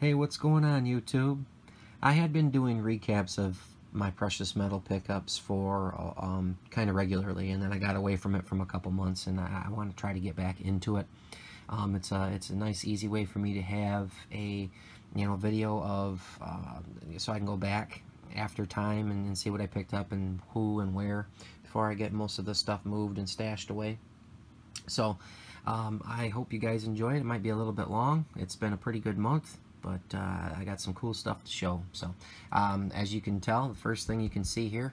Hey, what's going on, YouTube? I had been doing recaps of my precious metal pickups for kind of regularly, and then I got away from it from a couple months, and I want to try to get back into it. It's a nice, easy way for me to have a video of so I can go back after time and see what I picked up and who and where before I get most of this stuff moved and stashed away. So I hope you guys enjoy it. It might be a little bit long. It's been a pretty good month, but I got some cool stuff to show. So as you can tell, the first thing you can see here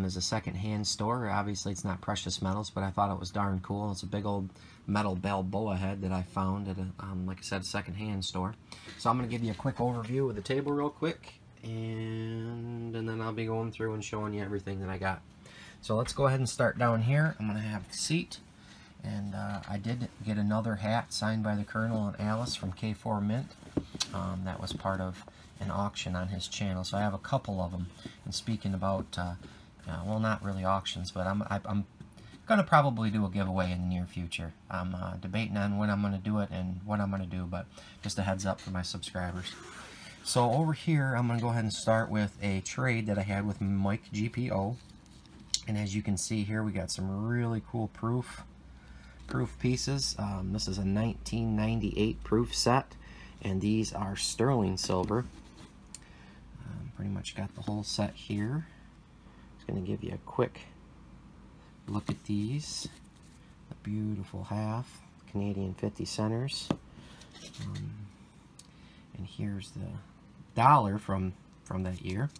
is a second-hand store. Obviously it's not precious metals, but I thought it was darn cool. It's a big old metal Balboa head that I found at a, like I said, a second-hand store. So I'm going to give you a quick overview of the table real quick, and then I'll be going through and showing you everything that I got. So let's go ahead and start down here. I'm going to have the seat. And I did get another hat signed by the Colonel and Alice from K4 Mint. That was part of an auction on his channel. So I have a couple of them. And speaking about, well, not really auctions, but I'm going to probably do a giveaway in the near future. I'm debating on when I'm going to do it and what I'm going to do, but just a heads up for my subscribers. So over here, I'm going to go ahead and start with a trade that I had with Mike GPO. And as you can see here, we got some really cool proof pieces. This is a 1998 proof set, and these are sterling silver. Pretty much got the whole set here. Just going to give you a quick look at these. A beautiful half Canadian 50 centers, and here's the dollar from that year.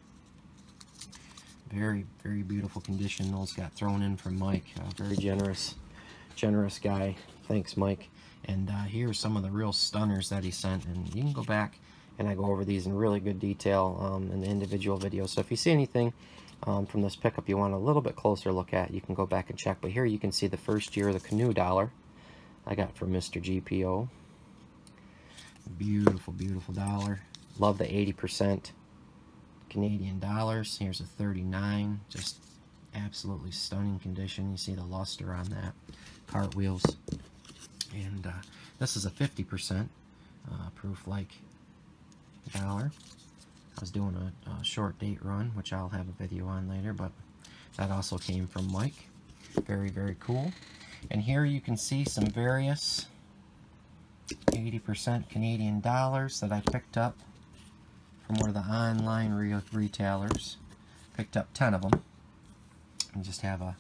Very beautiful condition. Those got thrown in from Mike. Very generous guy. Thanks, Mike. And here's some of the real stunners that he sent, and you can go back and I go over these in really good detail in the individual videos. So if you see anything from this pickup you want a little bit closer look at, you can go back and check. But here you can see the first year of the Canoe dollar I got from Mr. GPO. Beautiful dollar. Love the 80% Canadian dollars. Here's a 39, just absolutely stunning condition. You see the luster on that. Cartwheels. And this is a 50% proof like dollar. I was doing a short date run, which I'll have a video on later, but that also came from Mike. Very cool. And here you can see some various 80% Canadian dollars that I picked up from one of the online retailers. Picked up 10 of them. And just have a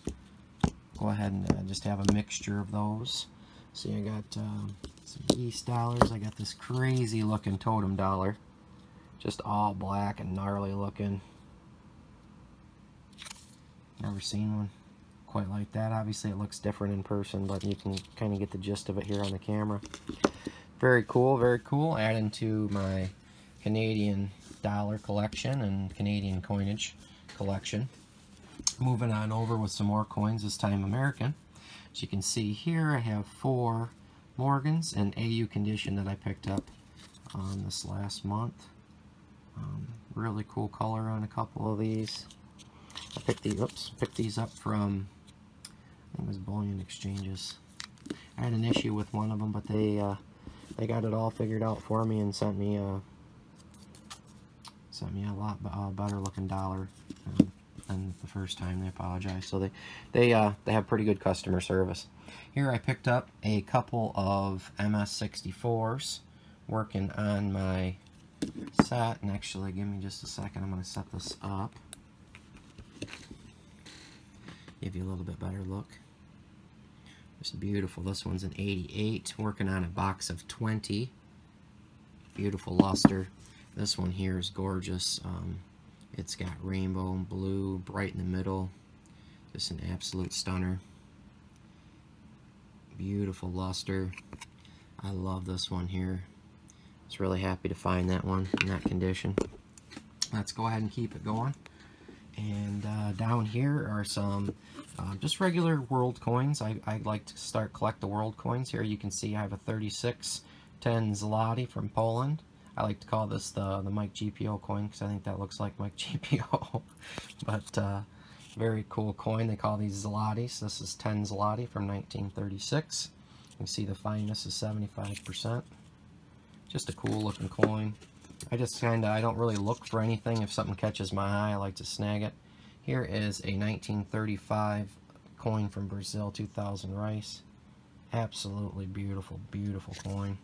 go ahead and just have a mixture of those. See, I got some East dollars. I got this crazy looking totem dollar, just all black and gnarly looking. Never seen one quite like that. Obviously it looks different in person, but you can kind of get the gist of it here on the camera. Very cool. Adding to my Canadian dollar collection and Canadian coinage collection. Moving on over with some more coins, this time American. As you can see here, I have 4 Morgans in AU condition that I picked up on this last month. Really cool color on a couple of these. I picked these up from, I think it was Bullion Exchanges. I had an issue with one of them, but they got it all figured out for me and sent me a lot better looking dollar than the first time. They apologize. So they have pretty good customer service. Here I picked up a couple of MS64s working on my set, and actually give me just a second, I'm going to set this up, give you a little bit better look. Just beautiful. This one's an 88, working on a box of 20. Beautiful luster. This one here is gorgeous. It's got rainbow and blue, bright in the middle. Just an absolute stunner. Beautiful luster. I love this one here. I was really happy to find that one in that condition. Let's go ahead and keep it going. And down here are some just regular world coins. I'd like to collect the world coins. Here you can see I have a 36 10 zloty from Poland. I like to call this the Mike GPO coin because I think that looks like Mike GPO. But very cool coin. They call these zlotys. This is 10 zloty from 1936. You can see the fineness is 75%. Just a cool looking coin. I don't really look for anything. If something catches my eye, I like to snag it. Here is a 1935 coin from Brazil, 2000 rice. Absolutely beautiful, beautiful coin.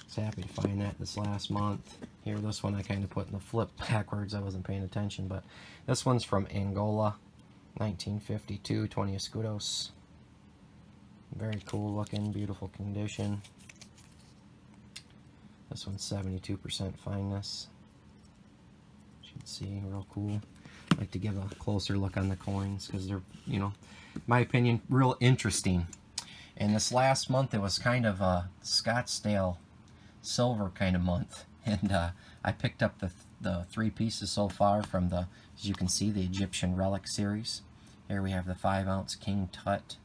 Was happy to find that this last month. Here, this one I kind of put in the flip backwards. I wasn't paying attention, but this one's from Angola, 1952, 20 escudos. Very cool looking, beautiful condition. This one's 72% fineness. You can see, real cool. I like to give a closer look on the coins because they're, you know, in my opinion, real interesting. And this last month, it was kind of a Scottsdale silver kind of month. And I picked up the 3 pieces so far from the, as you can see, the Egyptian Relic series. Here we have the 5-ounce King Tut.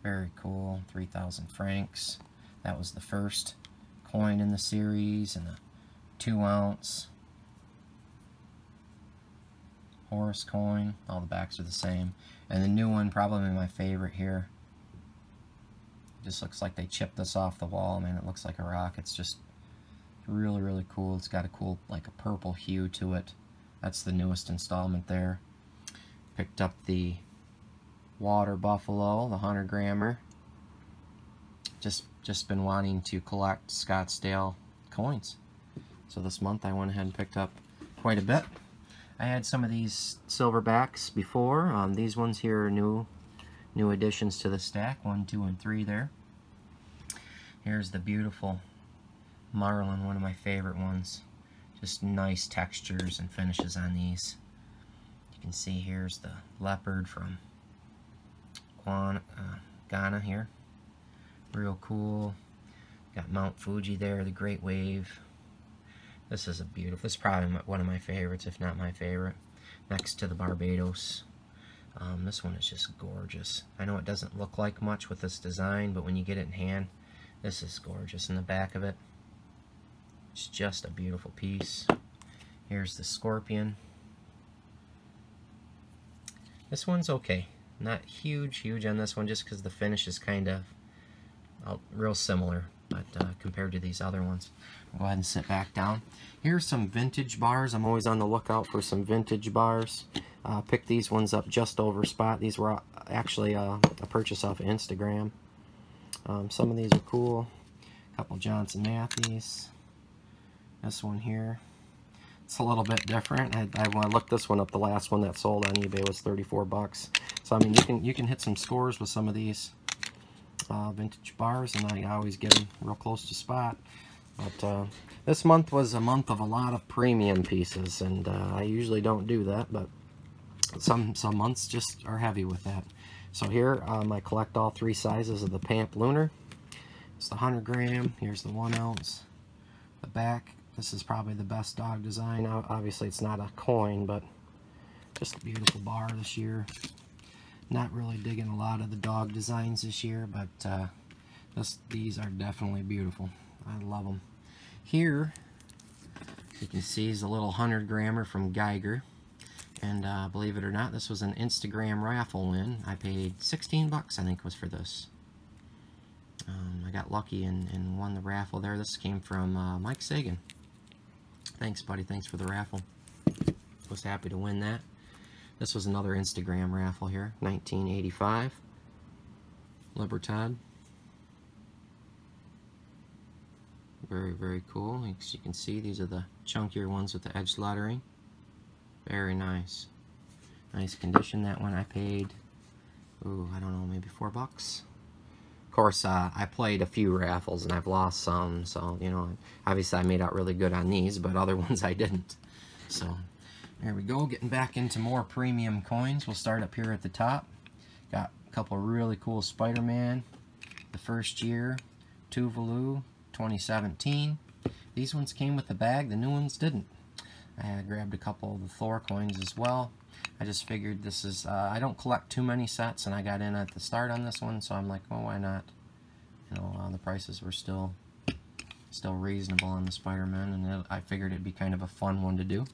Very cool, 3,000 francs. That was the first coin in the series, and a 2-ounce Horus coin. All the backs are the same. And the new one, probably my favorite here. It just looks like they chipped this off the wall. Man, it looks like a rock. It's just really, really cool. It's got a cool, like a purple hue to it. That's the newest installment there. Picked up the Water Buffalo, the 100-grammer. Just been wanting to collect Scottsdale coins. So this month I went ahead and picked up quite a bit. I had some of these silverbacks before. These ones here are new additions to the stack. 1, 2, and 3 there. Here's the beautiful Marlin, one of my favorite ones. Just nice textures and finishes on these. You can see here's the leopard from Ghana here. Real cool. Got Mount Fuji there, the Great Wave. This is a beautiful, this is probably one of my favorites, if not my favorite, next to the Barbados. This one is just gorgeous. I know it doesn't look like much with this design, but when you get it in hand, this is gorgeous in the back of it. It's just a beautiful piece. Here's the Scorpion. This one's okay. Not huge on this one, just because the finish is kind of real similar, but compared to these other ones. I'll go ahead and sit back down. Here's some vintage bars. I'm always on the lookout for some vintage bars. Picked these ones up just over spot. These were actually a purchase off of Instagram. Some of these are cool. A couple Johnson Mattheys. This one here. It's a little bit different. I looked this one up. The last one that sold on eBay was 34 bucks. So I mean, you can hit some scores with some of these vintage bars, and I always get them real close to spot. But this month was a month of a lot of premium pieces, and I usually don't do that, but some months just are heavy with that. So here I collect all 3 sizes of the Pamplunar. It's the 100-gram. Here's the 1-ounce. The back. This is probably the best dog design. Obviously, it's not a coin, but just a beautiful bar this year. Not really digging a lot of the dog designs this year, but these are definitely beautiful. I love them. Here, you can see is a little 100-grammer from Geiger. And believe it or not, this was an Instagram raffle win. I paid 16 bucks, I think, was for this. I got lucky and won the raffle there. This came from Mike Sagan. Thanks, buddy. Thanks for the raffle. Was happy to win that. This was another Instagram raffle here, 1985. Libertad. Very, very cool. As you can see, these are the chunkier ones with the edge lettering. Very nice. Nice condition. That one I paid, ooh, I don't know, maybe 4 bucks. Of course, I played a few raffles and I've lost some, so, you know, obviously I made out really good on these, but other ones I didn't. So, there we go, getting back into more premium coins. We'll start up here at the top. Got a couple of really cool Spider-Man, the first year, Tuvalu, 2017. These ones came with the bag, the new ones didn't. I grabbed a couple of the Thor coins as well. I just figured this is, I don't collect too many sets, and I got in at the start on this one, so I'm like, oh, why not? You know, the prices were still reasonable on the Spider-Man, and I figured it'd be kind of a fun one to do.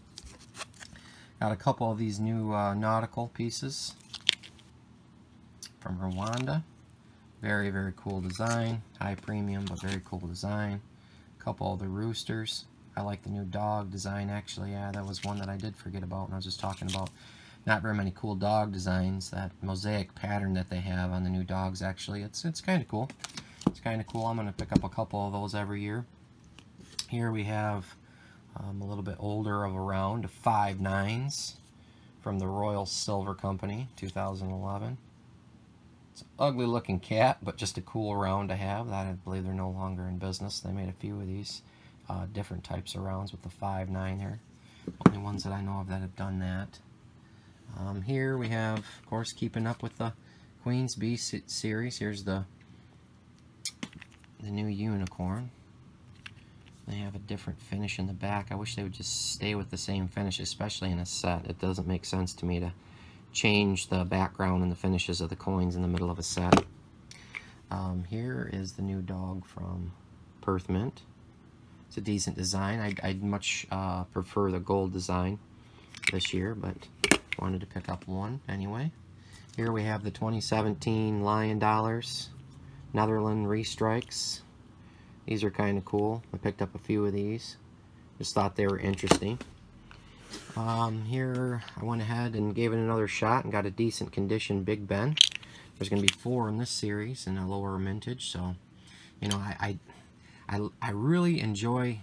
Got a couple of these new nautical pieces from Rwanda. Very, very cool design. High premium, but very cool design. A couple of the roosters. I like the new dog design, actually. Yeah, that was one that I did forget about when I was just talking about not very many cool dog designs. That mosaic pattern that they have on the new dogs, actually, it's kind of cool. It's kind of cool. I'm going to pick up a couple of those every year. Here we have a little bit older of a round, 5.9s from the Royal Silver Company, 2011. It's an ugly looking cat, but just a cool round to have. I believe they're no longer in business. They made a few of these different types of rounds with the 5.9 here. Only ones that I know of that have done that. Here we have, of course, keeping up with the Queen's Bee series. Here's the new unicorn. They have a different finish in the back. I wish they would just stay with the same finish, especially in a set. It doesn't make sense to me to change the background and the finishes of the coins in the middle of a set. Here is the new dog from Perth Mint. It's a decent design. I'd much prefer the gold design this year, but wanted to pick up one anyway. Here we have the 2017 Lion Dollars, Netherland Restrikes. These are kind of cool. I picked up a few of these. Just thought they were interesting. Here I went ahead and gave it another shot and got a decent condition Big Ben. There's going to be 4 in this series in a lower mintage, so you know I really enjoy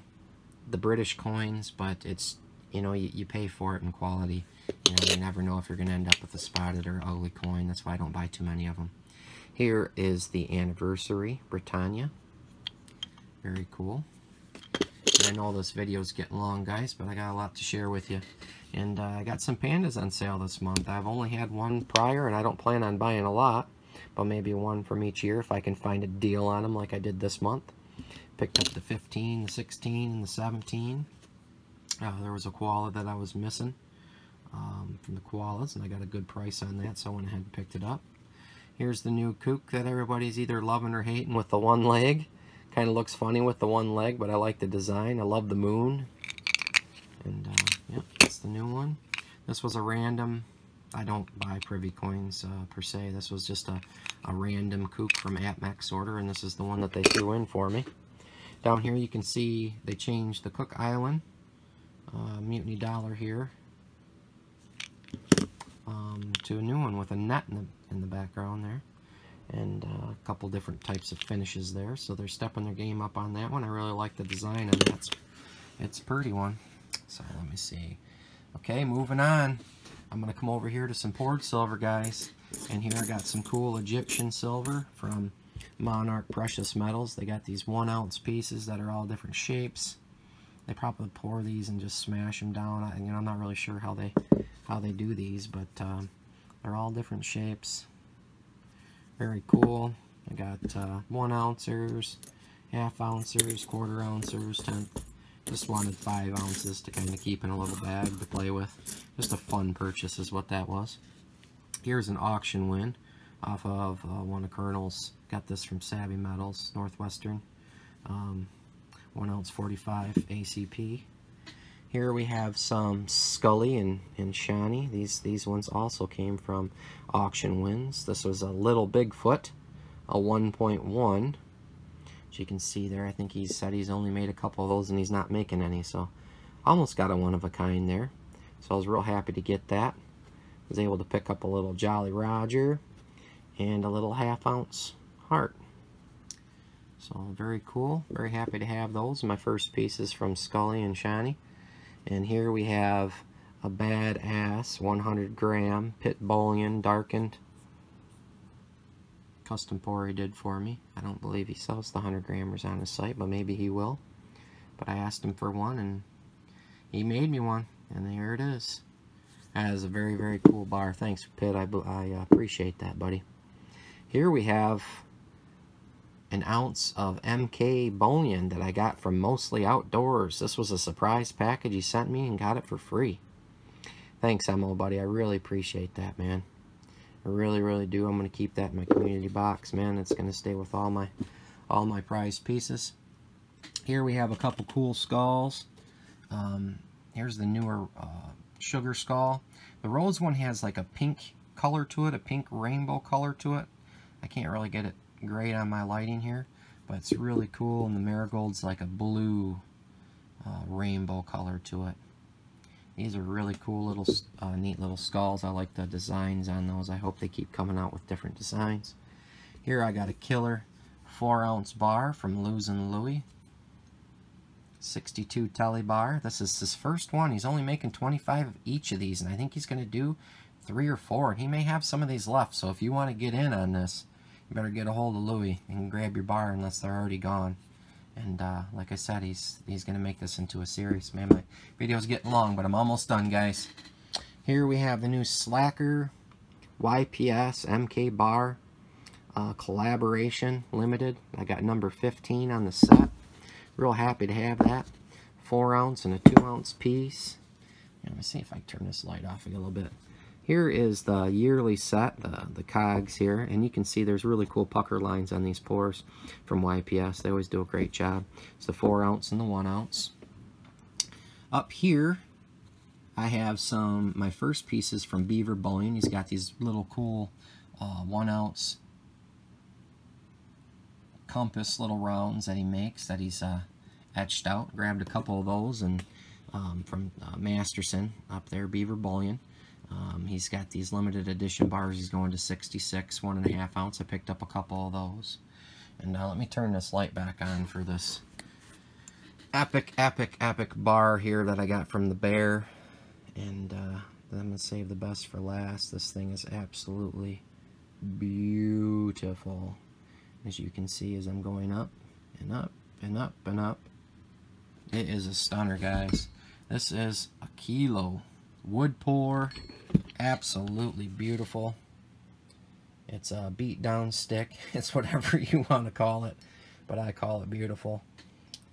the British coins, but it's, you know, you pay for it in quality. You know, you never know if you're going to end up with a spotted or ugly coin. That's why I don't buy too many of them. Here is the Anniversary Britannia. Very cool. And I know this video is getting long, guys, but I got a lot to share with you. And I got some pandas on sale this month. I've only had one prior, and I don't plan on buying a lot, but maybe one from each year if I can find a deal on them like I did this month. Picked up the 15, the 16, and the 17. There was a koala that I was missing from the koalas, and I got a good price on that, so I went ahead and picked it up. Here's the new kook that everybody's either loving or hating with the one leg. Kind of looks funny with the one leg, but I like the design. I love the moon. And yeah, that's the new one. This was a random. I don't buy privy coins per se. This was just a random kook from APMEX order, and this is the one that they threw in for me. Down here you can see they changed the Cook Island Mutiny Dollar here to a new one with a net in the background there. And a couple different types of finishes there, so they're stepping their game up on that one. I really like the design on that. It's a pretty one. So let me see. Okay, moving on. I'm going to come over here to some poured silver, guys. And here I got some cool Egyptian silver from Monarch Precious Metals. They got these 1 ounce pieces that are all different shapes. They probably pour these and just smash them down. I'm not really sure how they do these, but they're all different shapes. Very cool. I got 1 ouncers, half ouncers, quarter ouncers, 10. Just wanted 5 ounces to kind of keep in a little bag to play with. Just a fun purchase is what that was. Here's an auction win off of one of Colonel's. Got this from Savvy Metals, Northwestern. 1 ounce 45 ACP. Here we have some Scully and Shani. These ones also came from auction wins. This was a Little Bigfoot, a 1.1. As you can see there, I think he said he's only made a couple of those and he's not making any, so almost got a one of a kind there. So I was real happy to get that. Was able to pick up a little Jolly Roger and a little ½ ounce heart. So very cool. Very happy to have those. My first pieces from Scully and Shani. And here we have a badass 100 gram pit bullion darkened custom pour he did for me. I don't believe he sells the 100 grammers on his site, but maybe he will. But I asked him for one and he made me one, and here it is. That is a very, very cool bar. Thanks, Pitt. I appreciate that, buddy. Here we have an ounce of MK bullion that I got from Mostly Outdoors. This was a surprise package he sent me and got it for free. Thanks, MO, buddy. I really appreciate that, man. I really, really do. I'm going to keep that in my community box, man. It's going to stay with all my prized pieces. Here we have a couple cool skulls. Here's the newer Sugar Skull. The Rose one has like a pink color to it, a pink rainbow color to it. I can't really get it great on my lighting here, but it's really cool, and the marigold's like a blue rainbow color to it. These are really cool little, neat little skulls. I like the designs on those. I hope they keep coming out with different designs. Here I got a killer 4-ounce bar from Losing Louie. 62 telly bar. This is his first one. He's only making 25 of each of these, and I think he's going to do 3 or 4, and he may have some of these left. So if you want to get in on this, you better get a hold of Louie and grab your bar unless they're already gone. And like I said, he's going to make this into a series. Man, my video's getting long, but I'm almost done, guys. Here we have the new Slacker YPS MK bar collaboration limited. I got number 15 on the set. Real happy to have that. 4-ounce and a 2-ounce piece. Let me see if I turn this light off a little bit. Here is the yearly set, the cogs here, and you can see there's really cool pucker lines on these pours from YPS. They always do a great job. It's the 4-ounce and the 1-ounce. Up here, I have my first pieces from Beaver Bullion. He's got these little cool 1-ounce compass little rounds that he makes that he's etched out. Grabbed a couple of those and from Masterson up there, Beaver Bullion. He's got these limited edition bars. He's going to 66, 1.5 ounce. I picked up a couple of those. And now let me turn this light back on for this epic bar here that I got from the Bear. And I'm going to save the best for last. This thing is absolutely beautiful. As you can see, as I'm going up and up and up and up. It is a stunner, guys. This is a kilo wood pour. Absolutely beautiful. It's a beat down stick. It's whatever you want to call it, but I call it beautiful.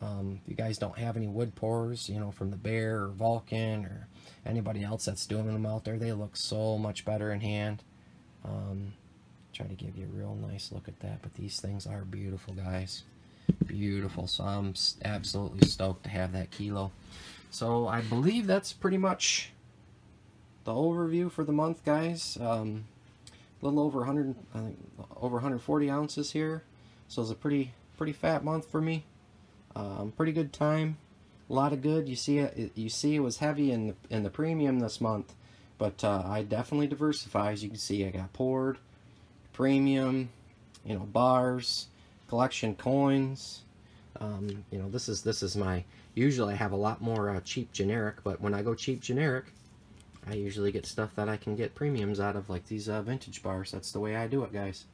If you guys don't have any wood pours, you know, from the Bear or Vulcan or anybody else that's doing them out there, they look so much better in hand. Try to give you a real nice look at that, but these things are beautiful, guys. Beautiful. So I'm absolutely stoked to have that kilo. So I believe that's pretty much the overview for the month, guys. A little over 100, I think over 140 ounces here. So it's a pretty fat month for me. Pretty good time. A lot of good. You see it was heavy in the premium this month, but I definitely diversify. As you can see, I got poured, premium, you know, bars, collection coins. You know, this is my, usually I have a lot more cheap generic, but when I go cheap generic, I usually get stuff that I can get premiums out of, like these vintage bars. That's the way I do it, guys.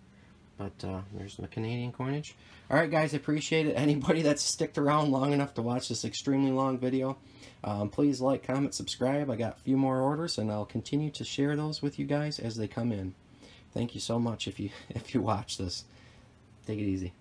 But there's my Canadian coinage. Alright, guys, I appreciate it. Anybody that's sticked around long enough to watch this extremely long video, please like, comment, subscribe. I got a few more orders, and I'll continue to share those with you guys as they come in. Thank you so much if you watch this. Take it easy.